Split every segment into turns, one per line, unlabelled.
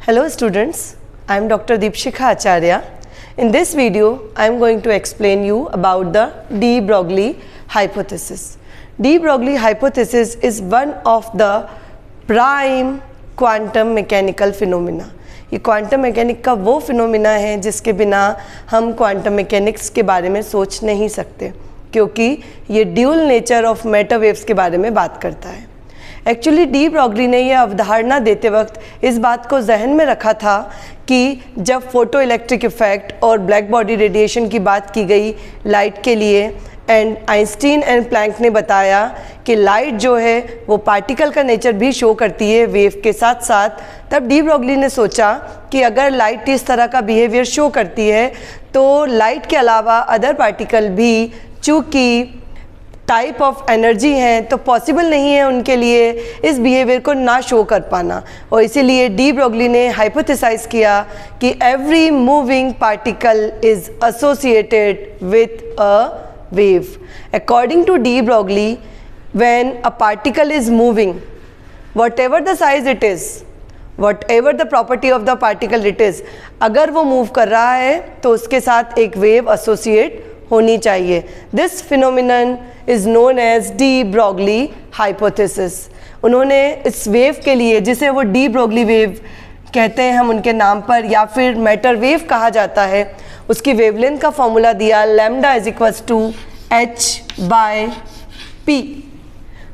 Hello students, I am Dr. Deepshikha Acharya. In this video, I am going to explain you about the de Broglie hypothesis. De Broglie hypothesis is one of the prime quantum mechanical phenomena. ये quantum mechanic का वो phenomena है जिसके बिना हम quantum mechanics के बारे में सोच नहीं सकते, क्योंकि ये dual nature of matter waves के बारे में बात करता है। एक्चुअली डी ब्रॉगली ने यह अवधारणा देते वक्त इस बात को जहन में रखा था कि जब फोटो इलेक्ट्रिक इफेक्ट और ब्लैक बॉडी रेडिएशन की बात की गई लाइट के लिए, एंड आइंस्टीन एंड प्लैंक ने बताया कि लाइट जो है वो पार्टिकल का नेचर भी शो करती है वेव के साथ साथ, तब डी ब्रॉगली ने सोचा कि अगर लाइट इस तरह का बिहेवियर शो करती है तो लाइट के अलावा अदर पार्टिकल भी, चूँकि टाइप ऑफ एनर्जी हैं, तो पॉसिबल नहीं है उनके लिए इस बिहेवियर को ना शो कर पाना, और इसीलिए डी ब्रॉगली ने हाइपोथेसाइज किया कि every moving particle is associated with a wave. According to de Broglie, when a particle is moving, whatever the size it is, whatever the property of the particle it is, अगर वो move कर रहा है तो उसके साथ एक wave associate होनी चाहिए. This phenomenon is known as de Broglie hypothesis. उन्होंने इस वेव के लिए, जिसे वो डी ब्रॉगली वेव कहते हैं हम उनके नाम पर, या फिर मैटर वेव कहा जाता है, उसकी वेवलेंथ का फॉर्मूला दिया lambda is equals to h by p,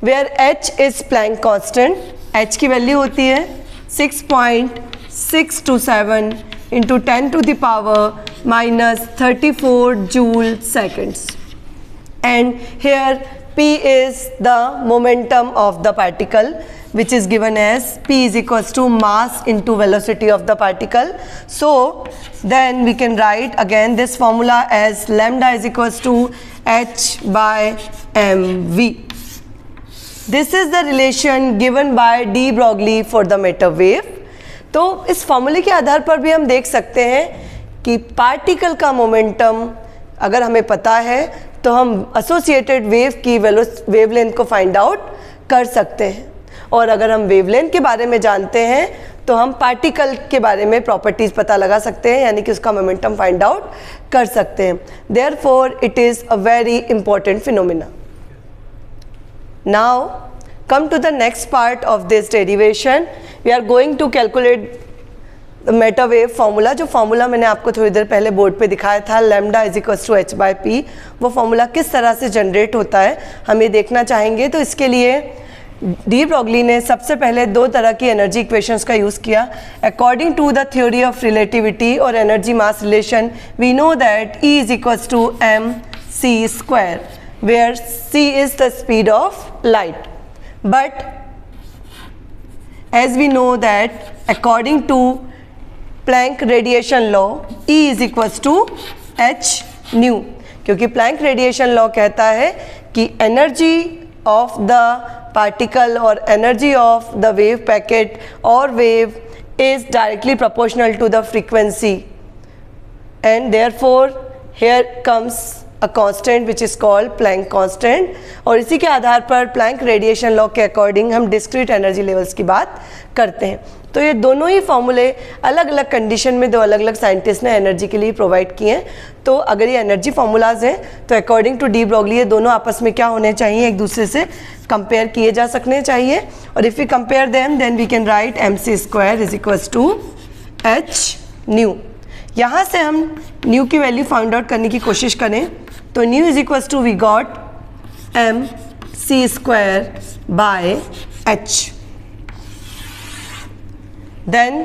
where h is Planck constant. h की वैल्यू होती है 6.627 into 10 to the power minus 34 joule seconds, and here p is the momentum of the particle, which is given as p is equals to mass into velocity of the particle. So then we can write again this formula as lambda is equals to h by mv. This is the relation given by de Broglie for the matter wave. तो इस फॉर्मूले के आधार पर भी हम देख सकते हैं कि पार्टिकल का मोमेंटम अगर हमें पता है तो हम एसोसिएटेड वेव की वेवलेंथ को फाइंड आउट कर सकते हैं, और अगर हम वेवलेंथ के बारे में जानते हैं तो हम पार्टिकल के बारे में प्रॉपर्टीज़ पता लगा सकते हैं, यानी कि उसका मोमेंटम फाइंड आउट कर सकते हैं. Therefore it is a very important phenomena. Now come to the next part of this derivation. We are going to calculate matter wave formula. जो फार्मूला मैंने आपको थोड़ी देर पहले बोर्ड पे दिखाया था, lambda is equals to H by P, वो फार्मूला किस तरह से जनरेट होता है हम ये देखना चाहेंगे. तो इसके लिए डी ब्रॉगली ने सबसे पहले दो तरह की एनर्जी इक्वेशंस का यूज़ किया. According to the theory of relativity और energy mass relation, we know that E is equals to M C square, where C is the speed of light. But as we know that according to Planck radiation law E is equals to H nu, क्योंकि Planck radiation law कहता है कि energy of the particle और energy of the wave packet और wave is directly proportional to the frequency, and therefore here comes a constant which is called Planck constant. और इसी के आधार पर प्लैंक रेडिएशन लॉ के अकॉर्डिंग हम discrete energy levels की बात करते हैं. तो ये दोनों ही फॉर्मूले अलग अलग कंडीशन में दो अलग अलग साइंटिस्ट ने एनर्जी के लिए प्रोवाइड किए हैं. तो अगर ये एनर्जी फार्मूलाज हैं तो अकॉर्डिंग टू डी ब्रॉगली ये दोनों आपस में क्या होने चाहिए, एक दूसरे से कंपेयर किए जा सकने चाहिए. और if we compare them then we can write M C square is equals to H nu. यहाँ से हम न्यू की वैल्यू फाइंड आउट करने की कोशिश करें तो nu is equals to we got M C square by H. Then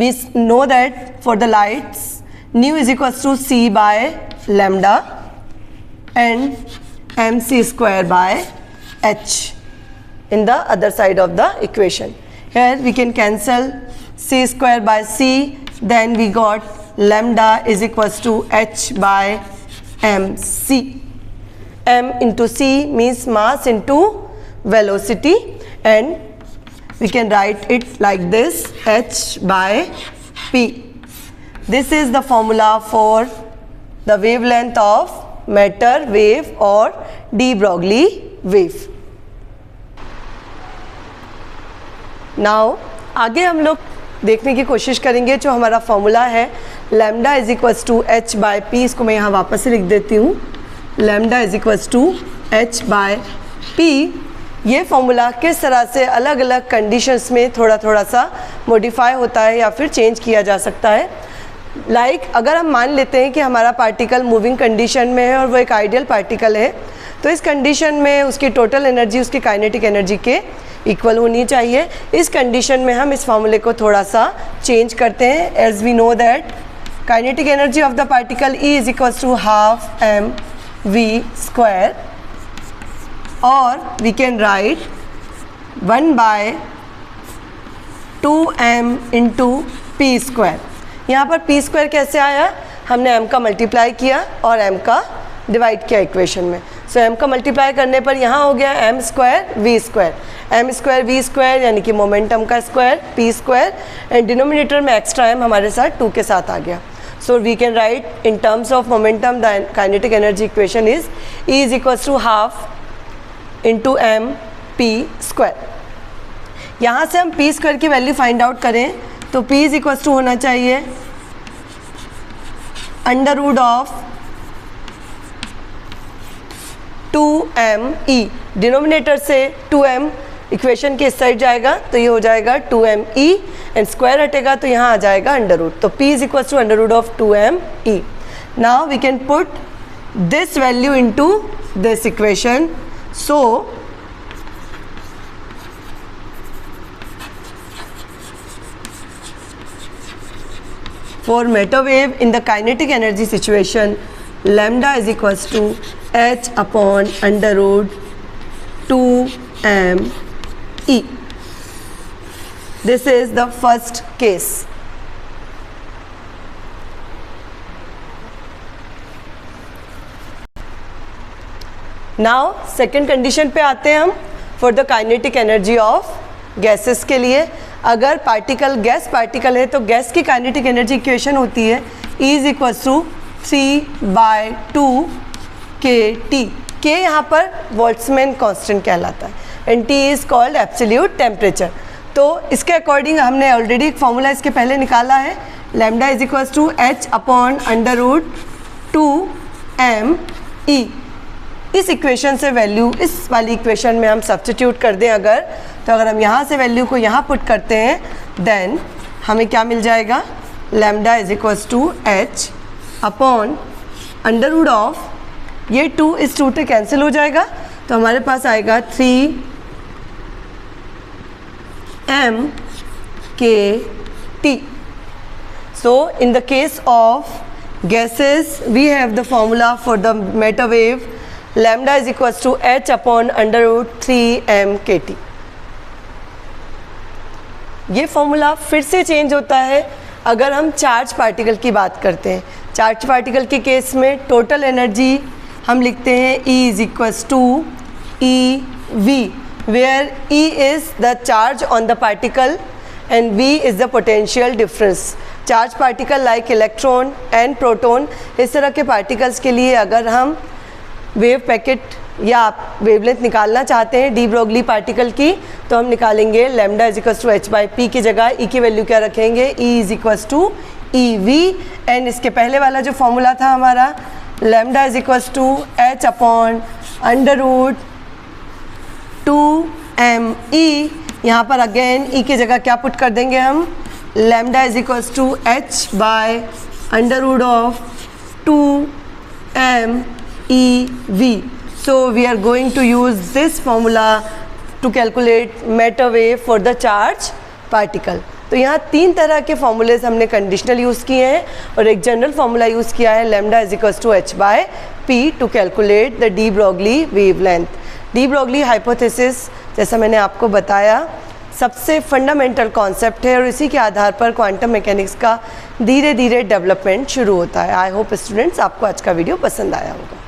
we know that for the lights nu is equals to c by lambda and mc square by h in the other side of the equation. Here we can cancel c square by c, then we got lambda is equals to h by mc. m into c means mass into velocity, and we can write it like this, h by p. This is the formula for the wavelength of matter wave or de Broglie wave. Now आगे हम लोग देखने की कोशिश करेंगे। जो हमारा formula है lambda is equals to H by P, इसको मैं यहाँ वापस से लिख देती हूँ। Lambda is equals to H by P. ये फॉर्मूला किस तरह से अलग अलग कंडीशंस में थोड़ा थोड़ा सा मॉडिफाई होता है या फिर चेंज किया जा सकता है। अगर हम मान लेते हैं कि हमारा पार्टिकल मूविंग कंडीशन में है और वो एक आइडियल पार्टिकल है, तो इस कंडीशन में उसकी टोटल एनर्जी उसकी काइनेटिक एनर्जी के इक्वल होनी चाहिए। इस कंडीशन में हम इस फॉर्मूले को थोड़ा सा चेंज करते हैं। As we know that kinetic energy of the particle E is equals to half M V square, और we can write 1/2m into P square. यहाँ पर पी स्क्वायर कैसे आया, हमने m का मल्टीप्लाई किया और m का डिवाइड किया इक्वेशन में। सो m का मल्टीप्लाई करने पर यहाँ हो गया m square v square, m square v square यानी कि मोमेंटम का square p square, and denominator में एक्स्ट्रा m हमारे साथ 2 के साथ आ गया। So we can write in terms of momentum the kinetic energy equation is E is equals to half into m p square. यहाँ से हम p स्क्वायर की वैल्यू फाइंड आउट करें तो p इज इक्वल्स टू होना चाहिए under root of 2me। Denominator से 2m equation के इस साइड जाएगा तो ये हो जाएगा 2me, एंड स्क्वायर हटेगा तो यहाँ आ जाएगा अंडर रूट। तो p is equals to under root of 2me। Now we can put this value into this equation. So for matter wave in the kinetic energy situation, lambda is equals to h upon under root 2me. This is the first case. Now second condition पे आते हैं हम। For the kinetic energy of gases के लिए, अगर particle gas particle है तो gas की काइनेटिक एनर्जी इक्वेशन होती है E is equals to 3/2 kT। K यहाँ पर बोल्ट्जमैन कांस्टेंट कहलाता है and T is called absolute temperature. तो इसके अकॉर्डिंग हमने ऑलरेडी एक फॉर्मूला इसके पहले निकाला है, lambda is equals to h upon under root 2me। इस इक्वेशन से वैल्यू इस वाली इक्वेशन में हम सब्स्टिट्यूट कर दें अगर, तो अगर हम यहाँ से वैल्यू को यहाँ पुट करते हैं देन हमें क्या मिल जाएगा, lambda is equals to h upon under root of, ये 2 इस 2 से कैंसिल हो जाएगा तो हमारे पास आएगा 3m/kT। So in the case of gases we have the formula for the matter wave, lambda is equals to h upon under root 3m/kT। ये formula फिर से चेंज होता है अगर हम चार्ज पार्टिकल की बात करते हैं। चार्ज पार्टिकल के केस में टोटल एनर्जी हम लिखते हैं E is equals to EV, where E is the charge on the particle and V is the potential difference. Charge particle like electron and proton, इस तरह के पार्टिकल्स के लिए अगर हम वेव पैकेट या वेवलेंथ निकालना चाहते हैं डी ब्रोगली पार्टिकल की, तो हम निकालेंगे lambda is equals to H by p की जगह ई की वैल्यू क्या रखेंगे, E is equals to E V. And इसके पहले वाला जो फॉर्मूला था हमारा lambda is equals to h upon under root 2me, यहाँ पर अगेन ई की जगह क्या पुट कर देंगे हम, lambda is equals to H by under root of 2meV। So we are going to use this formula to calculate matter wave for the charge particle। तो यहाँ 3 तरह के फॉर्मूलेज हमने कंडीशनल यूज़ किए हैं और एक जनरल फार्मूला यूज़ किया है lambda is equals to H by p to calculate the de Broglie wavelength. De Broglie hypothesis जैसा मैंने आपको बताया सबसे फंडामेंटल कॉन्सेप्ट है और इसी के आधार पर क्वांटम मैकेनिक्स का धीरे धीरे डेवलपमेंट शुरू होता है। आई होप स्टूडेंट्स आपको आज का वीडियो पसंद आया होगा।